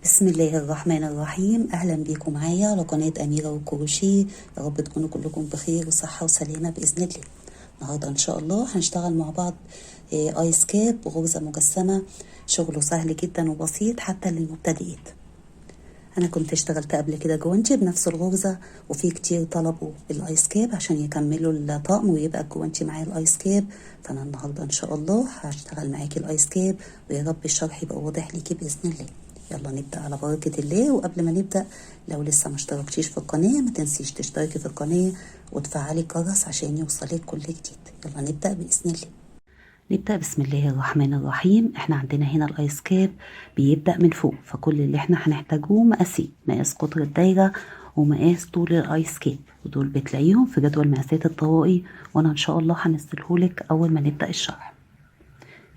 بسم الله الرحمن الرحيم. أهلا بيكم معايا على قناة أميرة والكروشيه. يا رب تكونوا كلكم بخير وصحة وسلامة بإذن الله. النهاردة إن شاء الله هنشتغل مع بعض آيس كاب غرزة مجسمة. شغله سهل جدا وبسيط حتى للمبتدئين. أنا كنت اشتغلت قبل كده جوانتي بنفس الغرزة، وفي كتير طلبوا الآيس كاب عشان يكملوا الطقم ويبقى الجوانتي معايا الآيس كاب. فأنا النهاردة إن شاء الله هشتغل معاكي الآيس كاب، ويا رب الشرح يبقى واضح ليكي بإذن الله. يلا نبدأ على بركة الله. وقبل ما نبدأ، لو لسه ما اشتركتيش في القناة ما تنسيش تشتركي في القناة وتفعلي الجرس عشان يوصلك كل جديد. يلا نبدأ بإذن الله. نبدأ بسم الله الرحمن الرحيم. احنا عندنا هنا الايس كاب بيبدأ من فوق، فكل اللي احنا هنحتاجوه مقاسين: مقاس قطر الدايرة ومقاس طول الايس كاب، ودول بتلاقيهم في جدول مقاسات الطوائي، وانا ان شاء الله هنزلهولك اول ما نبدأ الشرح.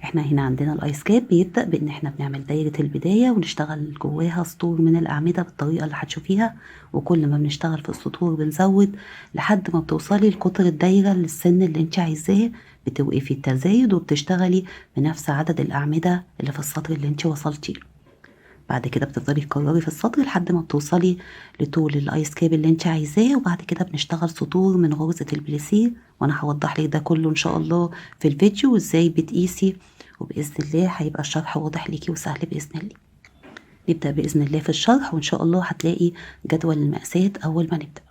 احنا هنا عندنا الايس كاب بيبدأ بان احنا بنعمل دايرة البداية ونشتغل جواها سطور من الاعمدة بالطريقة اللي هتشوفيها، وكل ما بنشتغل في السطور بنزود لحد ما بتوصلي لقطر الدايرة للسن اللي انت عايزاه. بتوقفي التزايد وبتشتغلي بنفس عدد الاعمدة اللي في السطر اللي انت وصلتي له. بعد كده بتفضلي تكرري في السطر لحد ما بتوصلي لطول الايس كاب اللي انت عايزاه، وبعد كده بنشتغل سطور من غرزة البليسيه، وانا هوضح لك ده كله ان شاء الله في الفيديو وازاي بتقيسي، وباذن الله هيبقى الشرح واضح ليكي وسهل باذن الله. نبدا باذن الله في الشرح، وان شاء الله هتلاقي جدول المقاسات اول ما نبدا.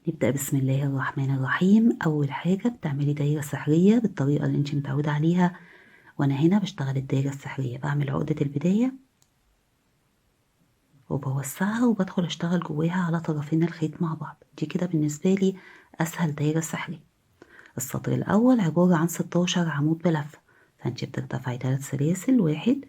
نبدأ بسم الله الرحمن الرحيم. أول حاجة بتعملي دايرة سحرية بالطريقة اللي انت متعودة عليها، وأنا هنا بشتغل الدايرة السحرية. بعمل عقدة البداية وبوسعها وبدخل اشتغل جواها على طرفين الخيط مع بعض. دي كده بالنسبة لي أسهل دايرة سحرية. السطر الأول عبارة عن 16 عمود بلفة، فانت بترتفعي 3 سلاسل: 1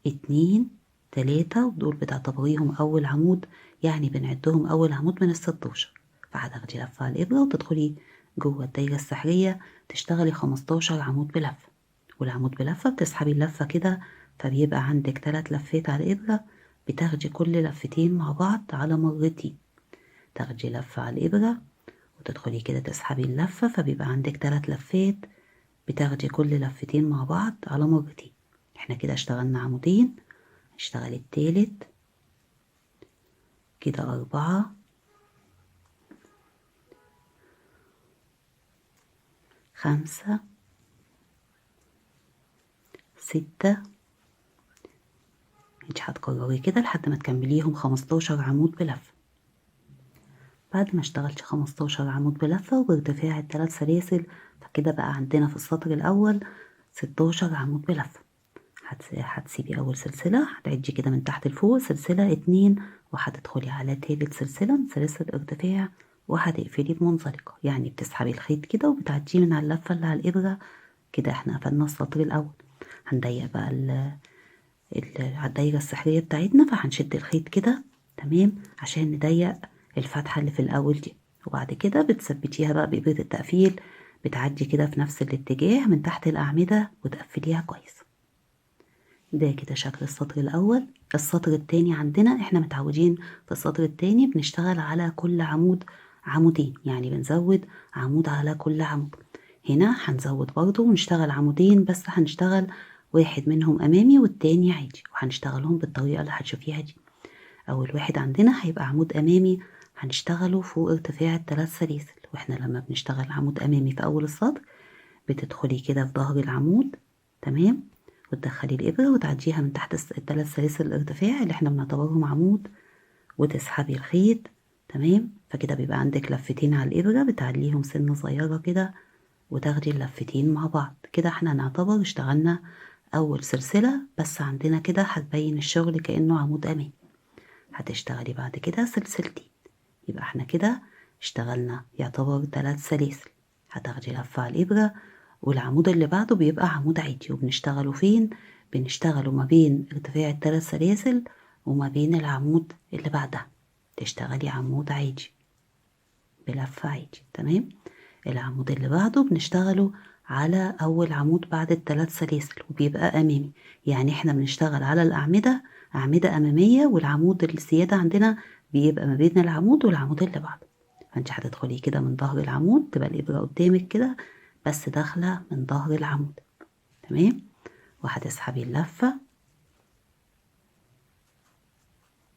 2 3، ودول بتعتبريهم أول عمود، يعني بنعدهم أول عمود من ال16. فهتاخدي لفة على الإبرة وتدخلي جوه الدايرة السحرية تشتغلي 15 عمود بلفة. والعمود بلفة بتسحبي اللفة كده، فبيبقى عندك 3 لفات على الإبرة. بتاخدي كل لفتين مع بعض على مرتين. تاخدي لفة على الإبرة وتدخلي كده تسحبي اللفة، فبيبقى عندك 3 لفات. بتاخدي كل لفتين مع بعض على مرتين. احنا كده اشتغلنا عمودين، هنشتغل التالت كده 4 5 6. انت هتكرري كده لحد ما تكمليهم 15 عمود بلفة. بعد ما اشتغلت 15 عمود بلفة وبارتفاع ال3 سلاسل، فكده بقى عندنا في السطر الأول 16 عمود بلفة. هتسيبي أول سلسلة، هتعدي كده من تحت لفوق سلسلة 2، وهتدخلي على تالت سلسلة من سلاسل الارتفاع، وهتقفلي بمنزلقة، يعني بتسحبي الخيط كده وبتعديه من على اللفة اللي على الإبرة. كده احنا قفلنا السطر الأول. هنضيق بقى على الدايرة السحرية بتاعتنا، فهنشد الخيط كده تمام عشان نضيق الفتحة اللي في الأول دي، وبعد كده بتثبتيها بقى بإبرة التقفيل. بتعدي كده في نفس الاتجاه من تحت الأعمدة وتقفليها كويس. ده كده شكل السطر الأول. السطر التاني عندنا احنا متعودين في السطر التاني بنشتغل على كل عمود عمودين، يعني بنزود عمود على كل عمود. هنا هنزود برضو ونشتغل عمودين، بس هنشتغل واحد منهم أمامي والتاني عادي، وهنشتغلهم بالطريقة اللي هتشوفيها دي. أول واحد عندنا هيبقى عمود أمامي، هنشتغله فوق ارتفاع ال3 سلاسل. واحنا لما بنشتغل عمود أمامي في أول السطر بتدخلي كده في ظهر العمود تمام، وتدخلي الإبرة وتعديها من تحت ال3 سلاسل الارتفاع اللي احنا بنعتبرهم عمود، وتسحبي الخيط تمام. فكده بيبقى عندك لفتين على الإبرة بتعليهم سنة صغيرة كده، وتاخدي اللفتين مع بعض. كده احنا نعتبر اشتغلنا أول سلسلة، بس عندنا كده هتبين الشغل كأنه عمود أمامي. هتشتغلي بعد كده سلسلتين، يبقى احنا كده اشتغلنا يعتبر 3 سلاسل. هتاخدي لفة على الإبرة، والعمود اللي بعده بيبقى عمود عادي، وبنشتغله فين؟ بنشتغله ما بين ارتفاع ال3 سلاسل وما بين العمود اللي بعدها. تشتغلي عمود عادي بلفة عادي تمام. العمود اللي بعده بنشتغله على أول عمود بعد ال3 سلاسل وبيبقى أمامي، يعني احنا بنشتغل على الأعمدة أعمدة أمامية، والعمود الزيادة عندنا بيبقى ما بين العمود والعمود اللي بعده. فانت هتدخلي كده من ظهر العمود، تبقى الإبرة قدامك كده بس داخلة من ظهر العمود تمام. وهتسحبي اللفة،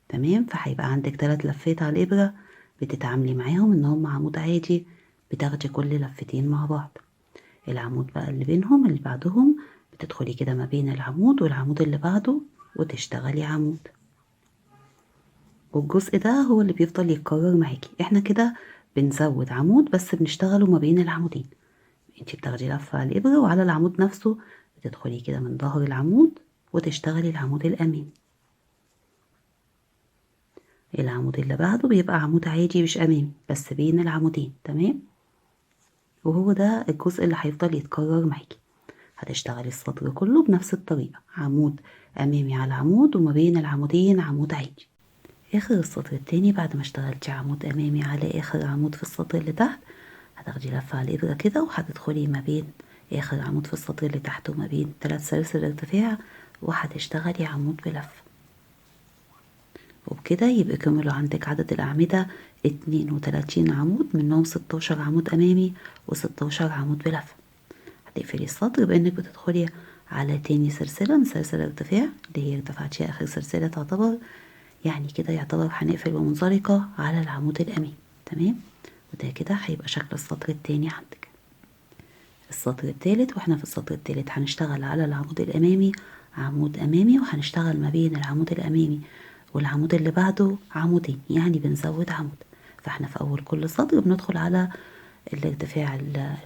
تمام. فهيبقى عندك 3 لفات على الإبرة بتتعاملي معاهم ان هم عمود عادي، بتاخدي كل لفتين مع بعض. العمود بقى اللي بينهم اللي بعدهم بتدخلي كده ما بين العمود والعمود اللي بعده وتشتغلي عمود، والجزء ده هو اللي بيفضل يتكرر معاكي. احنا كده بنزود عمود بس بنشتغله ما بين العمودين. انتي بتاخدي لفة على الإبرة وعلى العمود نفسه بتدخلي كده من ظهر العمود وتشتغلي العمود الأمامي. العمود اللي بعده بيبقى عمود عادي مش أمامي بس بين العمودين، تمام. وهو ده الجزء اللي هيفضل يتكرر معاكي. هتشتغلي السطر كله بنفس الطريقة، عمود أمامي على عمود وما بين العمودين عمود عادي. آخر السطر التاني بعد ما اشتغلتي عمود أمامي على آخر عمود في السطر اللي تحت، هتاخدي لفة على الإبرة كده وهتدخلي ما بين آخر عمود في السطر اللي تحت وما بين 3 سلاسل ارتفاع وهتشتغلي عمود بلفة. وبكده يبقى كملوا عندك عدد الأعمدة 32 عمود، منهم 16 عمود أمامي و16 عمود بلفة. هتقفلي السطر بانك بتدخلي على تاني سلسلة من سلسلة ارتفاع اللي هي ارتفعتيها اخر سلسلة تعتبر، يعني كده يعتبر هنقفل بمنزلقة على العمود الامامي، تمام. وده كده هيبقى شكل السطر التاني عندك. السطر التالت، واحنا في السطر التالت هنشتغل على العمود الامامي عمود امامي، وهنشتغل ما بين العمود الامامي والعمود اللي بعده عمودين، يعني بنزود عمود. فاحنا في اول كل سطر بندخل على الارتفاع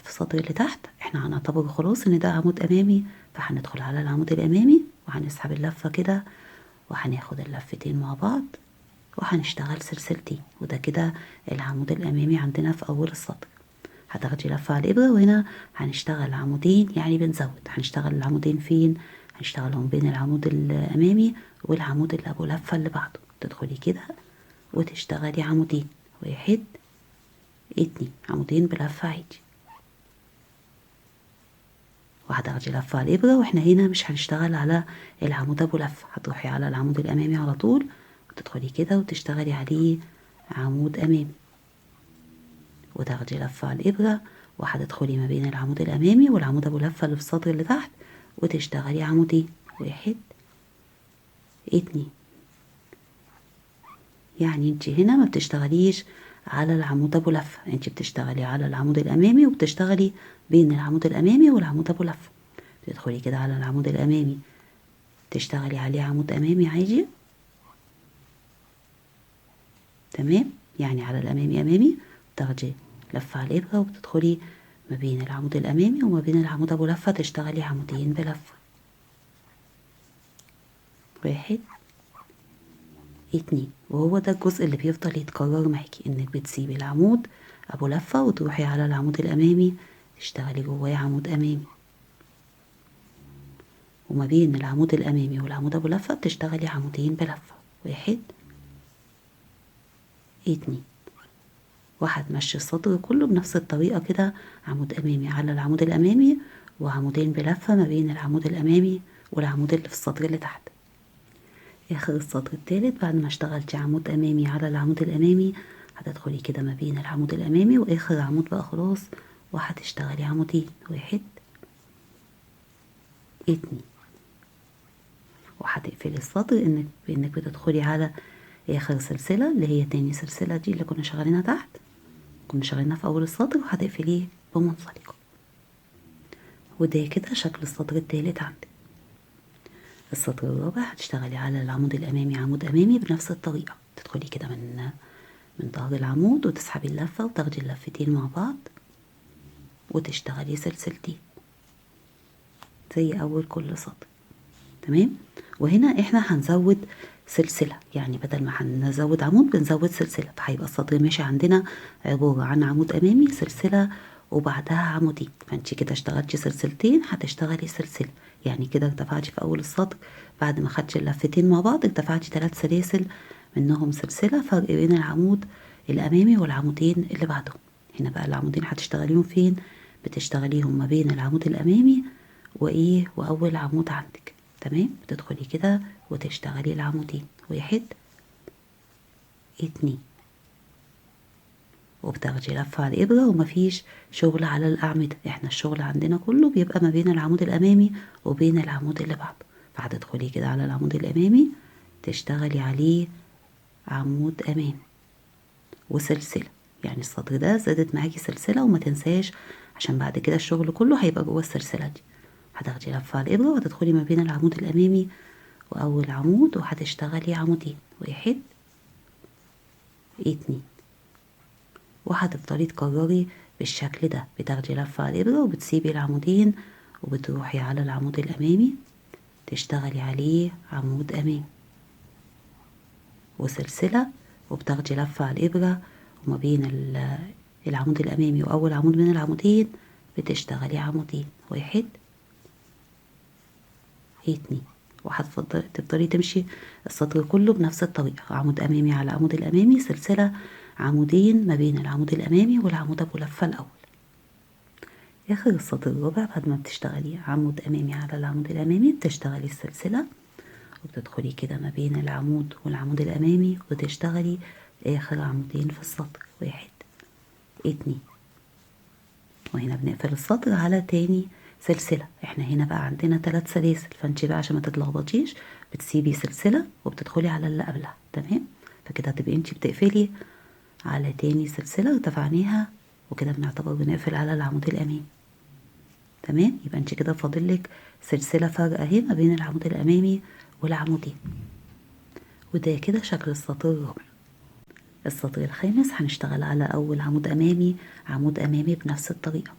في السطر اللي تحت، احنا هنعتبر خلاص ان ده عمود امامي، فهندخل على العمود الامامي وهنسحب اللفة كده وهناخد اللفتين مع بعض وهنشتغل سلسلتين، وده كده العمود الامامي عندنا في اول السطر. هتاخدي لفة على الابرة وهنا هنشتغل عمودين، يعني بنزود. هنشتغل العمودين فين؟ هنشتغلهم بين العمود الامامي والعمود اللي ابو لفة اللي بعده. تدخلي كده وتشتغلي عمودين، 1 2 عمودين بلفة عادي، وهتاخدي لفة على الإبرة. واحنا هنا مش هنشتغل على العمود أبو لفة، هتروحي على العمود الأمامي على طول وتدخلي كده وتشتغلي عليه عمود أمامي، وتاخدي لفة على الإبرة وهتدخلي ما بين العمود الأمامي والعمود أبو لفة اللي في السطر اللي تحت وتشتغلي عمودين، 1 2. يعني انت هنا ما بتشتغليش على العمود ابو لفه، انت بتشتغلي على العمود الامامي وبتشتغلي بين العمود الامامي والعمود ابو لفه. تدخلي كده على العمود الامامي تشتغلي عليه عمود امامي عادي، تمام. يعني على الامامي امامي تاخدي لفه على الابره وبتدخلي ما بين العمود الامامي وما بين العمود ابو لفه تشتغلي عمودين بلفه، 1 2. وهو ده الجزء اللي بيفضل يتكرر معاكي، انك بتسيبي العمود ابو لفه وتروحي على العمود الامامي تشتغلي جواه عمود امامي، وما بين العمود الامامي والعمود ابو لفه بتشتغلي عمودين بلفه، 1 2. وهتمشي السطر كله بنفس الطريقه كده، عمود امامي على العمود الامامي وعمودين بلفه ما بين العمود الامامي والعمود اللي في السطر اللي تحت. اخر السطر التالت بعد ما اشتغلتي عمود امامي على العمود الامامي هتدخلي كده ما بين العمود الامامي واخر عمود بقى خلاص وهتشتغلي عمودين، 1 2. وهتقفلي السطر بانك بتدخلي على اخر سلسله اللي هي تاني سلسله دي اللي كنا شغالينها تحت، كنا شغالينها في اول السطر، وهتقفليه بمنسلقه. وده كده شكل السطر التالت عندك. السطر الرابع هتشتغلي على العمود الامامي عمود امامي بنفس الطريقه، تدخلي كده من ظهر العمود وتسحبي اللفه وتاخدي اللفتين مع بعض وتشتغلي سلسلتين زي اول كل سطر، تمام. وهنا احنا هنزود سلسله، يعني بدل ما هنزود عمود بنزود سلسله، فهيبقى السطر ماشي عندنا عباره عن عمود امامي سلسله وبعدها عمودين، فانت كده اشتغلتي سلسلتين هتشتغلي سلسله، يعني كده ارتفعتي في اول السطر بعد ما خدتي اللفتين مع بعض ارتفعتي 3 سلاسل منهم سلسله، فرق بين العمود الامامي والعمودين اللي بعدهم. هنا بقى العمودين هتشتغليهم فين؟ بتشتغليهم ما بين العمود الامامي واول عمود عندك، تمام. بتدخلي كده وتشتغلي العمودين، 1 2. وبتاخدي لفة على الإبرة، ومفيش شغل على الأعمدة. احنا الشغل عندنا كله بيبقى ما بين العمود الأمامي وبين العمود اللي بعده. فهتدخلي كده على العمود الأمامي تشتغلي عليه عمود أمامي وسلسلة، يعني السطر ده زادت معاكي سلسلة، وما تنساش عشان بعد كده الشغل كله هيبقى جوه السلسلة دي. هتاخدي لفة على الإبرة وهتدخلي ما بين العمود الأمامي وأول عمود، وهتشتغلي عمودين، واحد اتنين، وهتفضلي تكرري بالشكل ده. بتاخدي لفة على الإبرة وبتسيبي العمودين، وبتروحي على العمود الأمامي تشتغلي عليه عمود أمامي وسلسلة، وبتاخدي لفة على الإبرة، وما بين العمود الأمامي وأول عمود من العمودين بتشتغلي عمودين، واحد اتنين. تفضلي تمشي السطر كله بنفس الطريقة، عمود أمامي على العمود الأمامي، سلسلة، عمودين ما بين العمود الأمامي والعمود أبو لفة الأول. آخر السطر الرابع بعد ما بتشتغلي عمود أمامي على العمود الأمامي بتشتغلي السلسلة، وبتدخلي كده ما بين العمود والعمود الأمامي وتشتغلي آخر عمودين في السطر، واحد اتنين. وهنا بنقفل السطر على تاني سلسلة. احنا هنا بقى عندنا 3 سلاسل، فانت بقى عشان ما تتلخبطيش بتسيبي سلسلة وبتدخلي على اللي قبلها، تمام؟ فكده هتبقي انت بتقفلي على تاني سلسلة ارتفعنيها، وكده بنعتبر بنقفل على العمود الأمامي، تمام؟ يبقى انت كده فاضلك سلسلة فارقة اهي ما بين العمود الأمامي والعمودين. وده كده شكل السطر الرابع. السطر الخامس هنشتغل على أول عمود أمامي، عمود أمامي بنفس الطريقة.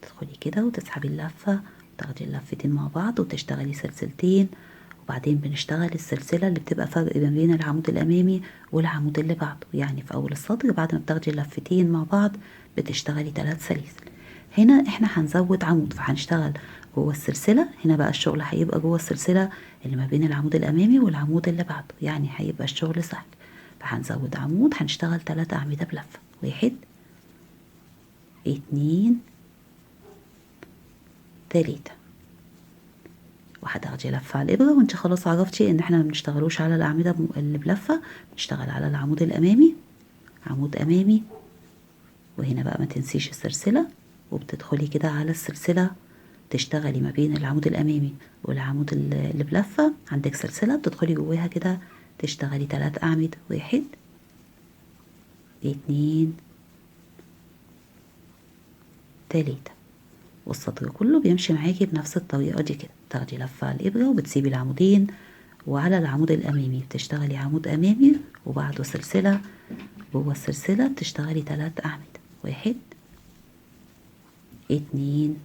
تدخلي كده وتسحبي اللفة وتاخدي اللفتين مع بعض وتشتغلي سلسلتين، وبعدين بنشتغل السلسلة اللي بتبقى فرق ما بين العمود الأمامي والعمود اللي بعده. يعني في أول السطر بعد ما بتاخدي اللفتين مع بعض بتشتغلي 3 سلاسل. هنا احنا هنزود عمود، فهنشتغل جوه السلسلة. هنا بقى الشغل هيبقى جوه السلسلة اللي ما بين العمود الأمامي والعمود اللي بعده، يعني هيبقى الشغل سهل. فهنزود عمود، هنشتغل 3 أعمدة بلفة، واحد اتنين تلاتة. وهتاخدي لفة على الإبرة، وانت خلاص عرفتي ان احنا ما بنشتغلوش على الأعمدة اللي بلفة، بنشتغل على العمود الأمامي، عمود أمامي. وهنا بقى ما تنسيش السلسلة، وبتدخلي كده على السلسلة تشتغلي ما بين العمود الأمامي والعمود اللي بلفة، عندك سلسلة بتدخلي جواها كده تشتغلي 3 أعمدة، واحد اتنين تلاتة. والسطر كله بيمشي معاكي بنفس الطريقة دي كده. تاخدي لفة على الإبرة وبتسيبي العمودين، وعلى العمود الأمامي بتشتغلي عمود أمامي وبعده سلسلة، جوه السلسلة بتشتغلي 3 أعمدة، واحد اتنين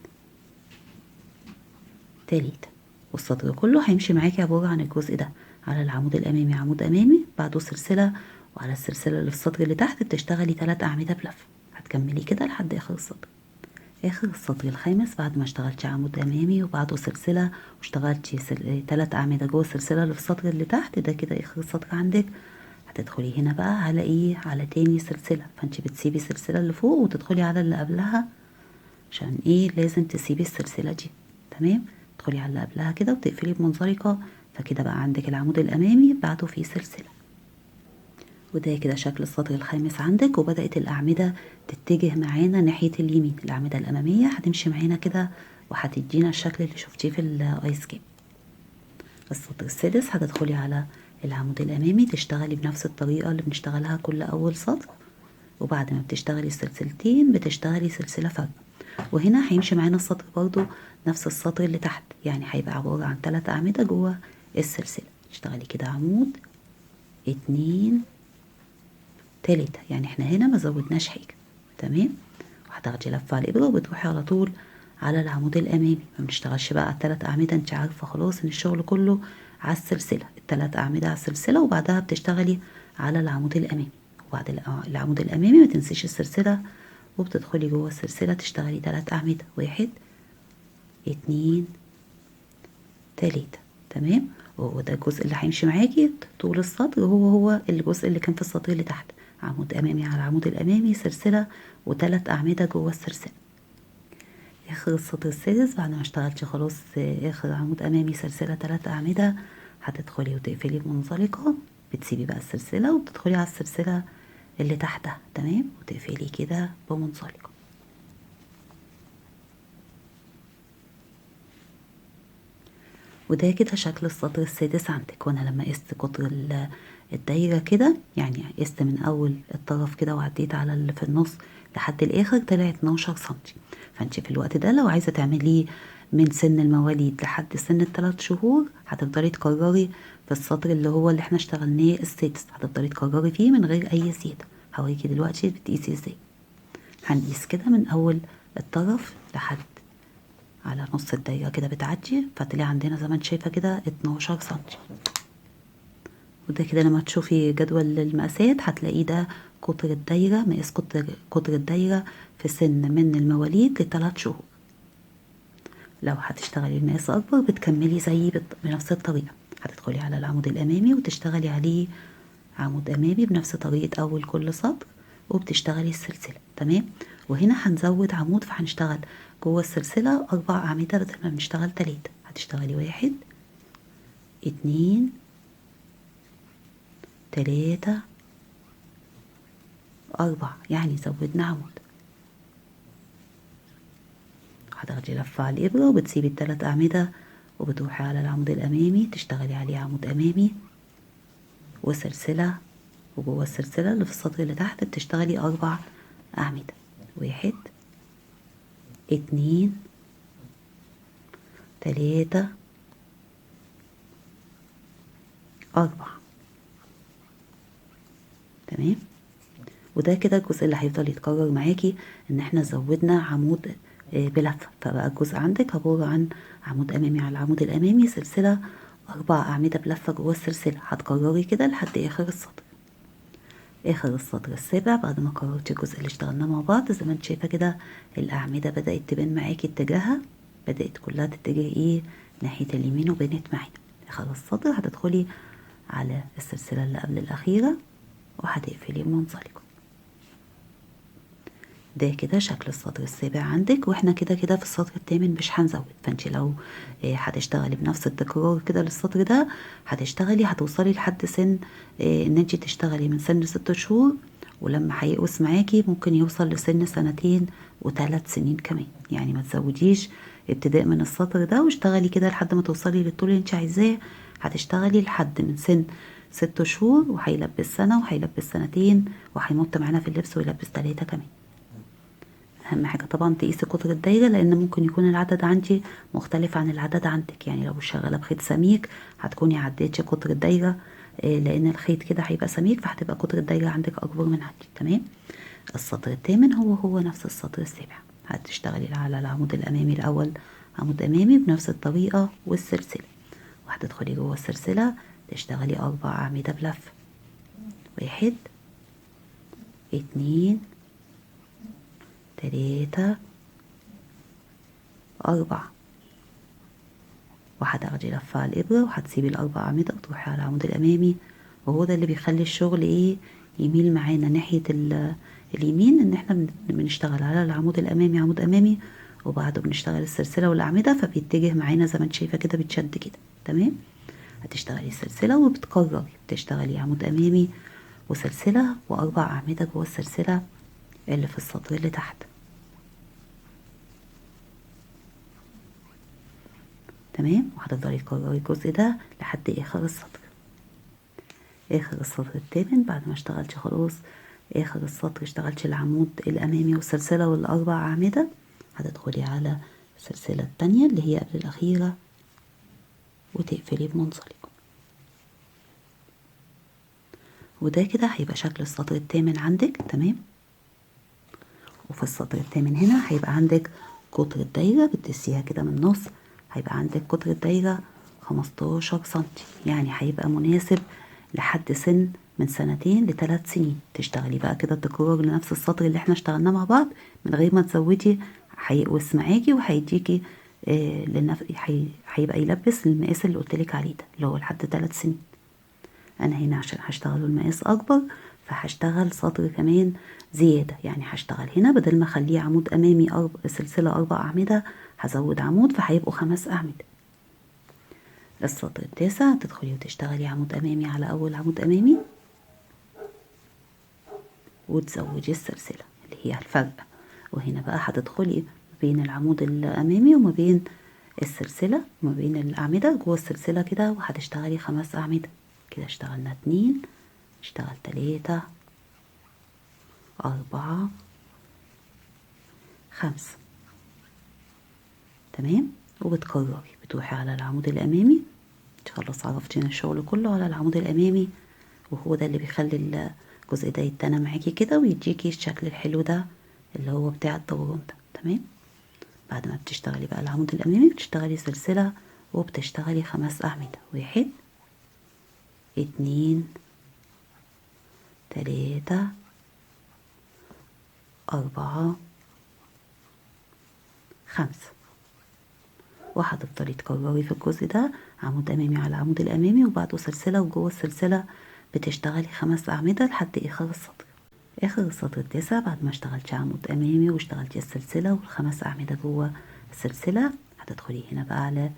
تلاتة. والسطر كله هيمشي معاكي عبارة عن الجزء ده، على العمود الأمامي عمود أمامي بعده سلسلة، وعلى السلسلة اللي في السطر اللي تحت بتشتغلي 3 أعمدة بلفة. هتكملي كده لحد آخر السطر. آخر السطر الخامس بعد ما اشتغلتي عمود أمامي وبعده سلسلة واشتغلتي 3 أعمدة جوه السلسلة اللي في السطر اللي تحت ده، كده آخر السطر عندك. هتدخلي هنا بقى على ايه؟ على تاني سلسلة. فانت بتسيبي السلسلة اللي فوق وتدخلي على اللي قبلها، عشان ايه؟ لازم تسيبي السلسلة دي، تمام؟ تدخلي على اللي قبلها كده وتقفلي بمنزلقة. فكده بقى عندك العمود الأمامي بعده فيه سلسلة. وده كده شكل السطر الخامس عندك. وبدأت الأعمدة تتجه معانا ناحية اليمين، الأعمدة الأمامية هتمشي معانا كده وهتدينا الشكل اللي شفتيه في الآيس كيب. السطر السادس هتدخلي على العمود الأمامي تشتغلي بنفس الطريقة اللي بنشتغلها كل أول سطر، وبعد ما بتشتغلي السلسلتين بتشتغلي سلسلة فردة. وهنا هيمشي معانا السطر برضو نفس السطر اللي تحت، يعني هيبقى عبارة عن 3 أعمدة جوه السلسلة. تشتغلي كده عمود اتنين تلاتة، يعني احنا هنا ما زودناش حاجة، تمام؟ وهتاخدي لفة على الإبرة وبتروحي على طول على العمود الأمامي. ما بنشتغلش بقى على 3 أعمدة، انت عارفة خلاص ان الشغل كله على السلسلة، ال3 أعمدة على السلسلة، وبعدها بتشتغلي على العمود الأمامي. وبعد العمود الأمامي ما تنسيش السلسلة، وبتدخلي جوه السلسلة تشتغلي 3 أعمدة، واحد اتنين تلاتة، تمام؟ وهو ده الجزء اللي هيمشي معاكي طول السطر، هو الجزء اللي كان في السطر اللي تحت، عمود أمامي على العمود الأمامي سلسلة و3 أعمدة جوه السلسلة. آخر السطر السادس بعد ما اشتغلتي خلاص آخر عمود أمامي سلسلة 3 أعمدة، هتدخلي وتقفلي بمنزلقة، بتسيبي بقى السلسلة وبتدخلي على السلسلة اللي تحتها، تمام، وتقفلي كده بمنزلقة. وده كده شكل السطر السادس عندك. وانا لما قست قطر الدايرة كده، يعني قست من اول الطرف كده وعديت على اللي في النص لحد الاخر، طلع 12 سنتي. فانت في الوقت ده لو عايزة تعمليه من سن المواليد لحد سن ال3 شهور، هتفضلي تكرري في السطر اللي هو اللي احنا اشتغلناه السادس، هتفضلي تكرري فيه من غير اي زيادة. هوريكي دلوقتي بتقيسي ازاي. هنقيس كده من اول الطرف لحد على نص الدايرة كده بتعدي، فطلع عندنا زي ما انت شايفة كده 12 سنتي. وده كده لما تشوفي جدول المقاسات هتلاقيه ده قطر الدايرة، مقاس قطر الدايرة في سن من المواليد ل3 شهور. لو هتشتغلي المقاس أكبر بتكملي زي بنفس الطريقة، هتدخلي على العمود الأمامي وتشتغلي عليه عمود أمامي بنفس طريقة أول كل سطر، وبتشتغلي السلسلة، تمام. وهنا هنزود عمود، فهنشتغل جوه السلسلة 4 أعمدة بدل ما بنشتغل 3. هتشتغلي 1 2 3 4، يعني زودنا عمود. هتاخدي لفة على الإبرة وبتسيبي ال3 أعمدة، وبتروحي على العمود الأمامي تشتغلي عليه عمود أمامي وسلسلة، وجوه السلسلة اللي في السطر اللي تحت بتشتغلي 4 أعمدة. 1 2 3 4، تمام. وده كده الجزء اللي هيفضل يتكرر معاكي، ان احنا زودنا عمود بلفة، فبقى الجزء عندك عبارة عن عمود امامي على العمود الامامي، سلسلة 4 اعمدة بلفة جوه السلسلة. هتكرري كده لحد اخر السطر. اخر السطر السابع بعد ما كررتي الجزء اللي اشتغلناه مع بعض، زي ما انت شايفة كده الاعمدة بدأت تبان معاكي اتجاهها، بدأت كلها تتجه ايه ناحية اليمين، وبانت معانا. اخر السطر هتدخلي على السلسلة اللي قبل الاخيرة وهتقفلي بمنزلقة. ده كده شكل السطر السابع عندك. واحنا كده كده في السطر الثامن مش هنزود، فانت لو هتشتغلي بنفس التكرار كده للسطر ده، هتشتغلي هتوصلي لحد سن ان انت تشتغلي من سن 6 شهور، ولما هيقوس معاكي ممكن يوصل لسن 2 و3 سنين كمان. يعني ما تزوديش ابتداء من السطر ده، واشتغلي كده لحد ما توصلي للطول اللي انت عايزاه. هتشتغلي لحد من سن 6 شهور، وهيلبس سنة وهيلبس 2 وهينط معانا في اللبس ويلبس 3 كمان. اهم حاجه طبعا تقيسي قطر الدايره، لان ممكن يكون العدد عندي مختلف عن العدد عندك. يعني لو شغاله بخيط سميك هتكوني عديتي قطر الدايره، لان الخيط كده هيبقى سميك، فهتبقى قطر الدايره عندك اكبر من عندي، تمام. السطر الثامن هو نفس السطر السابع. هتشتغلي على العمود الامامي الاول عمود امامي بنفس الطريقه والسلسله، وهتدخلي جوه السلسله تشتغلي 4 اعمده بلف. 1 2 3 4، وهتاخدي لفة على الإبرة وهتسيبي ال4 أعمدة وتروحي على العمود الأمامي. وهو ده اللي بيخلي الشغل ايه يميل معانا ناحية اليمين، ان احنا بنشتغل على العمود الأمامي عمود أمامي، وبعده بنشتغل السلسلة والأعمدة، فبيتجه معانا زي ما انت شايفة كده بتشد كده، تمام. هتشتغلي السلسلة وبتكرري تشتغلي عمود أمامي وسلسلة و4 أعمدة جوه السلسلة اللي في السطر اللي تحت، تمام. وهتفضلي تكرري الجزء ده لحد آخر السطر. اخر السطر الثامن بعد ما اشتغلت خلاص اخر السطر، اشتغلت العمود الامامي والسلسلة والاربع اعمدة، هتدخلي على السلسلة التانية اللي هي قبل الاخيرة وتقفلي بمنزلقة. وده كده هيبقى شكل السطر الثامن عندك، تمام. وفي السطر الثامن هنا هيبقى عندك قطر الدايرة بتقسيها كده من النص، هيبقى عندك قطر الدايرة 15 سنتي، يعني هيبقى مناسب لحد سن من 2 ل3 سنين. تشتغلي بقى كده تكرار لنفس السطر اللي احنا اشتغلناه مع بعض من غير ما تزودي، هيقوس معاكي وهيديكي هيبقى يلبس المقاس اللي قلتلك عليه ده اللي هو لحد 3 سنين. انا هنا عشان هشتغل المقاس اكبر فهشتغل سطر كمان زيادة، يعني هشتغل هنا بدل ما اخليه عمود امامي سلسلة 4 اعمدة هزود عمود فهيبقوا 5 اعمدة. السطر التاسع تدخلي وتشتغلي عمود امامي على اول عمود امامي، وتزودي السلسلة اللي هي الفرق. وهنا بقى هتدخلي بين العمود الأمامي وما بين السلسلة وما بين الأعمدة جوه السلسلة كده، وهتشتغلي 5 أعمدة. كده اشتغلنا 2، اشتغل 3، 4، 5. تمام. وبتكرري، بتروحي على العمود الأمامي. خلاص عرفتين الشغل كله على العمود الأمامي، وهو ده اللي بيخلي الجزء ده يتنى معاكي كده ويديكي الشكل الحلو ده اللي هو بتاع الدوران ده. تمام. بعد ما بتشتغلي بقى العمود الأمامي بتشتغلي سلسلة وبتشتغلي 5 أعمدة. 1، 2، 3، 4، 5. وهتفضلي تكرري في الجزء ده عمود أمامي على العمود الأمامي وبعده سلسلة، وجوه السلسلة بتشتغلي 5 أعمدة لحد آخر السطر. آخر السطر التاسع بعد ما اشتغلتي عمود أمامي واشتغلتي السلسلة وال5 أعمدة جوه السلسلة، هتدخلي هنا بقى على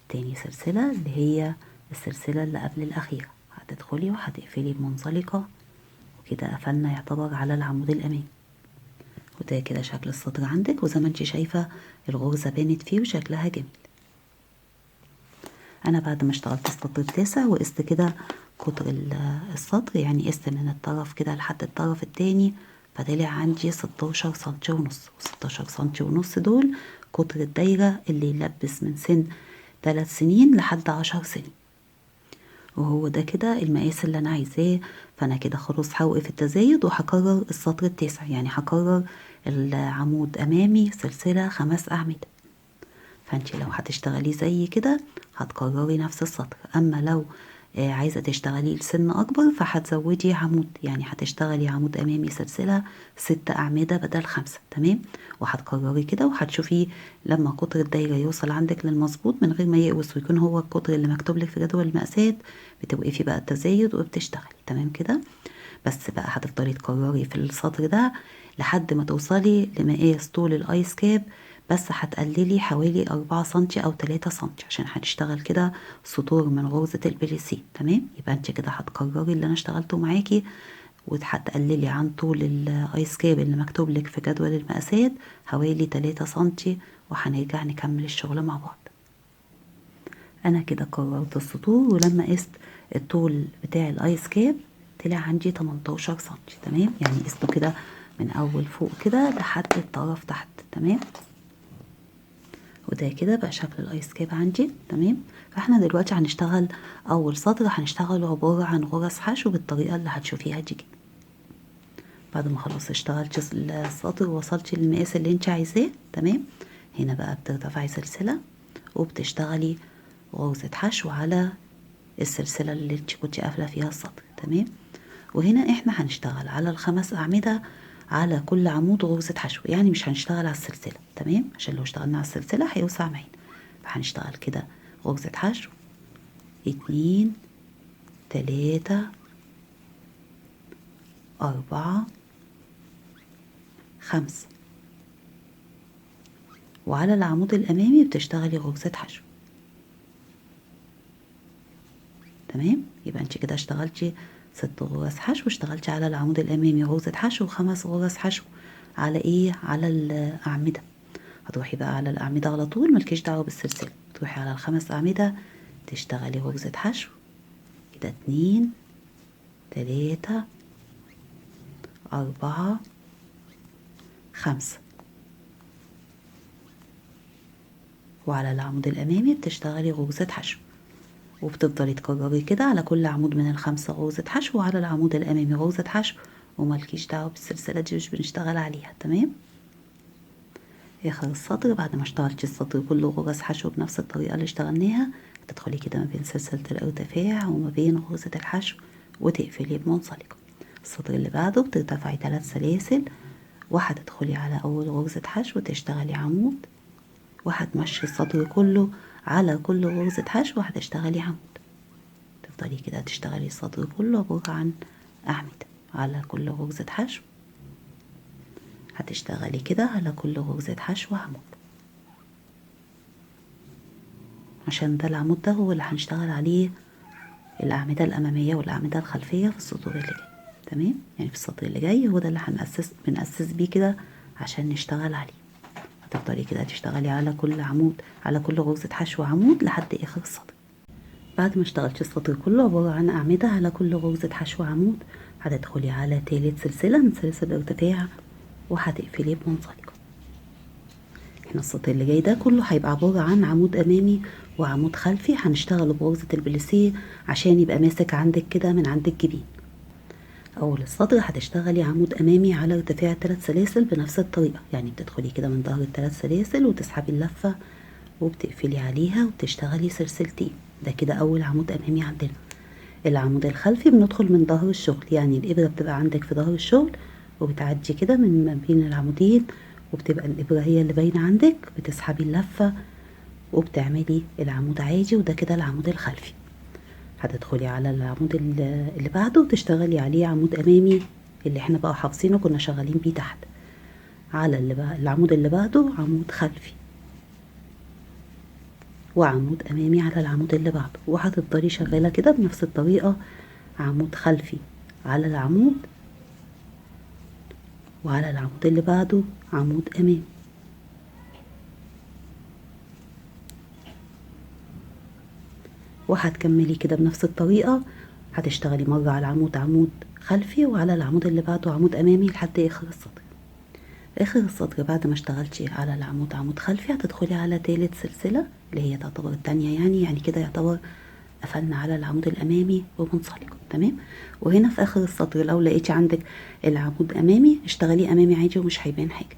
تاني سلسلة اللي هي السلسلة اللي قبل الأخيرة. هتدخلي وهتقفلي بمنزلقة، وكده قفلنا يعتبر على العمود الأمامي. وده كده شكل السطر عندك، وزي ما انت شايفة الغرزة بانت فيه وشكلها جميل. انا بعد ما اشتغلت السطر التاسع وقست كده قطر السطر، يعني قست من الطرف كده لحد الطرف التاني، فطلع عندي 16 سنتي ونص. و16 سنتي ونص دول قطر الدايرة اللي يلبس من سن 3 سنين لحد 10 سنين. وهو ده كده المقاس اللي انا عايزاه. فانا كده خلاص هوقف التزايد وهكرر السطر التاسع، يعني هكرر العمود امامي سلسلة 5 اعمدة. فانت لو هتشتغلي زي كده هتكرري نفس السطر. اما لو عايزة تشتغلي لسن اكبر فهتزودي عمود، يعني هتشتغلي عمود امامي سلسلة 6 اعمدة بدل 5. تمام. وهتكرري كده وهتشوفي لما قطر الدايرة يوصل عندك للمظبوط من غير ما يقوس ويكون هو القطر اللي مكتوب لك في جدول المقاسات، بتوقفي بقى التزايد وبتشتغلي. تمام كده. بس بقى هتفضلي تكرري في السطر ده لحد ما توصلي لمقاس طول الايس كاب، بس هتقللي حوالي 4 سنتي او 3 سنتي عشان هنشتغل كده سطور من غرزة البليسيه. تمام. يبقى انت كده هتكرري اللي انا اشتغلته معاكي، وهتقللي عن طول الايس كاب اللي مكتوب لك في جدول المقاسات حوالي 3 سنتي، وهنرجع نكمل الشغل مع بعض. انا كده كررت السطور، ولما قست الطول بتاع الايس كاب طلع عندي 18 سنتي. تمام. يعني قسته كده من اول فوق كده لحد الطرف تحت. تمام. وده كده بقى شكل الايس كاب عندي. تمام. فاحنا دلوقتي هنشتغل اول سطر، هنشتغل عبارة عن غرز حشو بالطريقة اللي هتشوفيها دي كده. بعد ما خلاص اشتغلت السطر ووصلتي للمقاس اللي انت عايزاه. تمام. هنا بقى بترتفعي سلسلة وبتشتغلي غرزة حشو على السلسلة اللي انت كنتي قافلة فيها السطر. تمام. وهنا احنا هنشتغل على ال5 أعمدة على كل عمود غرزة حشو، يعني مش هنشتغل على السلسلة. تمام. عشان لو اشتغلنا على السلسلة هيوسع معانا. فهنشتغل كده غرزة حشو 2، 3، 4، 5. وعلى العمود الأمامي بتشتغلي غرزة حشو. تمام. يبقى انت كده اشتغلتي 6 غرز حشو، واشتغلتي على العمود الأمامي غرزة حشو و5 غرز حشو على ايه؟ على الأعمدة. هتروحي بقى على الأعمدة على طول، ملكيش دعوة بالسلسلة. تروحي على ال5 أعمدة تشتغلي غرزة حشو كده 2، 3، 4، 5. وعلى العمود الأمامي بتشتغلي غرزة حشو، وبتفضلي تكرري كده على كل عمود من ال5 غرزة حشو، وعلى العمود الأمامي غرزة حشو، وملكيش دعوة بالسلسلة دي مش بنشتغل عليها. تمام. اخر السطر بعد ما اشتغلتي السطر كله غرز حشو بنفس الطريقة اللي اشتغلناها، تدخلي كده ما بين سلسلة الارتفاع وما بين غرزة الحشو وتقفلي بمنزلقة. السطر اللي بعده بترتفعي 3 سلاسل، وهتدخلي على اول غرزة حشو وتشتغلي عمود، وهتمشي السطر كله على كل غرزة حشو وهتشتغلي عمود. تفضلي كده تشتغلي السطر كله عبارة عن أعمدة على كل غرزة حشو. هتشتغلي كده على كل غرزة حشو عمود، عشان ده العمود ده هو اللي هنشتغل عليه الأعمدة الأمامية والأعمدة الخلفية في السطور اللي جاي. تمام. يعني في السطر اللي جاي هو ده اللي بنأسس بيه كده عشان نشتغل عليه. هتفضلي كده تشتغلي على كل عمود، على كل غرزة حشو عمود لحد اخر السطر. بعد ما اشتغلتي السطر كله عبارة عن أعمدة على كل غرزة حشو عمود، هتدخلي على تالت سلسلة من سلاسل الارتفاع وهتقفلي بمنزلقة. احنا السطر اللي جاي ده كله هيبقى عبارة عن عمود أمامي وعمود خلفي، هنشتغل بغرزة البليسيه عشان يبقى ماسك عندك كده من عند الجبين. أول السطر هتشتغلي عمود أمامي على ارتفاع 3 سلاسل بنفس الطريقة، يعني بتدخلي كده من ظهر ال3 سلاسل وتسحبي اللفة وبتقفلي عليها وبتشتغلي سلسلتين. ده كده أول عمود أمامي عندنا. العمود الخلفي بندخل من ظهر الشغل، يعني الإبرة بتبقى عندك في ظهر الشغل وبتعدي كده من ما بين العمودين وبتبقى الإبرة هي اللي باينة عندك، بتسحبي اللفة وبتعملي العمود عادي، وده كده العمود الخلفي. هتدخلي على العمود اللي بعده وتشتغلي عليه عمود أمامي اللي احنا بقى حافظينه كنا شغالين بيه تحت. على العمود اللي بعده عمود خلفي وعمود أمامي على العمود اللي بعده، وهتفضلي شغالة كده بنفس الطريقة، عمود خلفي على العمود وعلى العمود اللي بعده عمود أمامي. وهتكملي كده بنفس الطريقة، هتشتغلي مرة على العمود عمود خلفي وعلى العمود اللي بعده عمود أمامي لحد آخر السطر. آخر السطر بعد ما اشتغلتي على العمود عمود خلفي هتدخلي على تالت سلسلة اللي هي تعتبر التانية، يعني كده يعتبر قفلنا على العمود الأمامي ومنسلقة. تمام. وهنا في آخر السطر لو لقيتي عندك العمود أمامي اشتغليه أمامي عادي ومش هيبان حاجة،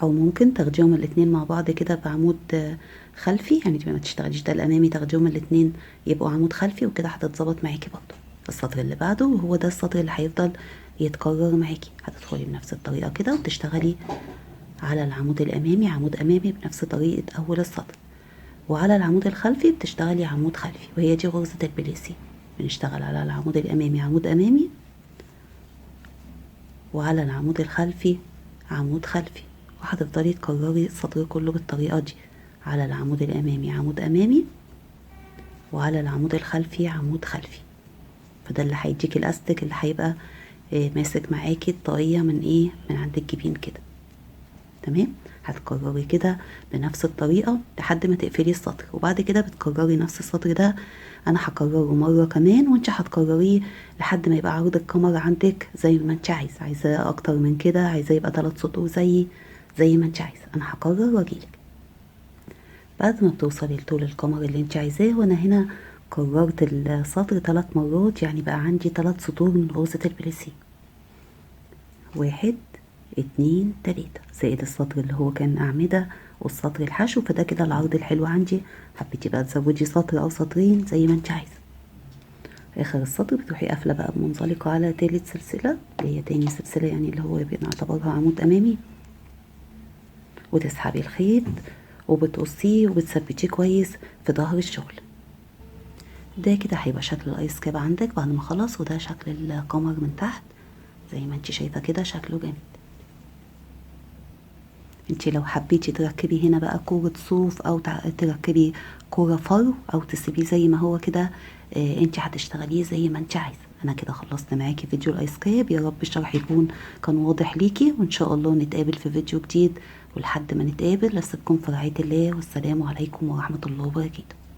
او ممكن تاخديهم الاتنين مع بعض كده بعمود خلفي، يعني ما تشتغليش ده الامامي تاخديهم الاتنين يبقوا عمود خلفي وكده هتتظبط معاكي برضه. السطر اللي بعده وهو ده السطر اللي هيفضل يتكرر معاكي، هتدخلي بنفس الطريقه كده وتشتغلي على العمود الامامي عمود امامي بنفس طريقه اول السطر، وعلى العمود الخلفي بتشتغلي عمود خلفي، وهي دي غرزه البليسيه. بنشتغل على العمود الامامي عمود امامي وعلى العمود الخلفي عمود خلفي، وهتفضلي تكرري السطر كله بالطريقة دي. على العمود الأمامي عمود أمامي وعلى العمود الخلفي عمود خلفي، فده اللي هيديك الأستك اللي هيبقى ماسك معاكي الطاقية من عند الجبين كده. تمام. هتكرري كده بنفس الطريقة لحد ما تقفلي السطر، وبعد كده بتكرري نفس السطر ده. انا هكرره مرة كمان وانت هتكرريه لحد ما يبقى عرض الكمر عندك زي ما انت عايزة اكتر من كده، عايزة يبقى 3 سطور زي ما انت عايزة. انا هكرر واجيلك بعد ما بتوصلي لطول الكمر اللي انت عايزاه. وانا هنا كررت السطر 3 مرات، يعني بقى عندي 3 سطور من غرزة البليسيه، 1 2 3 زائد السطر اللي هو كان أعمدة والسطر الحشو، فده كده العرض الحلو عندي. حبيتي بقى تزودي سطر أو سطرين زي ما انت عايزة. آخر السطر بتروحي قافلة بقى بمنزلقة على تالت سلسلة اللي هي تاني سلسلة، يعني اللي هو بنعتبرها عمود أمامي، وتسحبي الخيط وبتقصيه وبتثبتيه كويس في ظهر الشغل. ده كده هيبقى شكل الايس كاب عندك بعد ما خلص، وده شكل القمر من تحت زي ما انت شايفة كده شكله جامد. انت لو حبيتي تركبي هنا بقى كورة صوف او تركبي كورة فرو او تسيبيه زي ما هو كده، انت هتشتغليه زي ما انت عايزة. انا كده خلصت معاكي فيديو الايس كاب، يا رب الشرح يكون كان واضح ليكي، وان شاء الله نتقابل في فيديو جديد، ولحد ما نتقابل اسيبكم في رعاية الله، والسلام عليكم ورحمة الله وبركاته.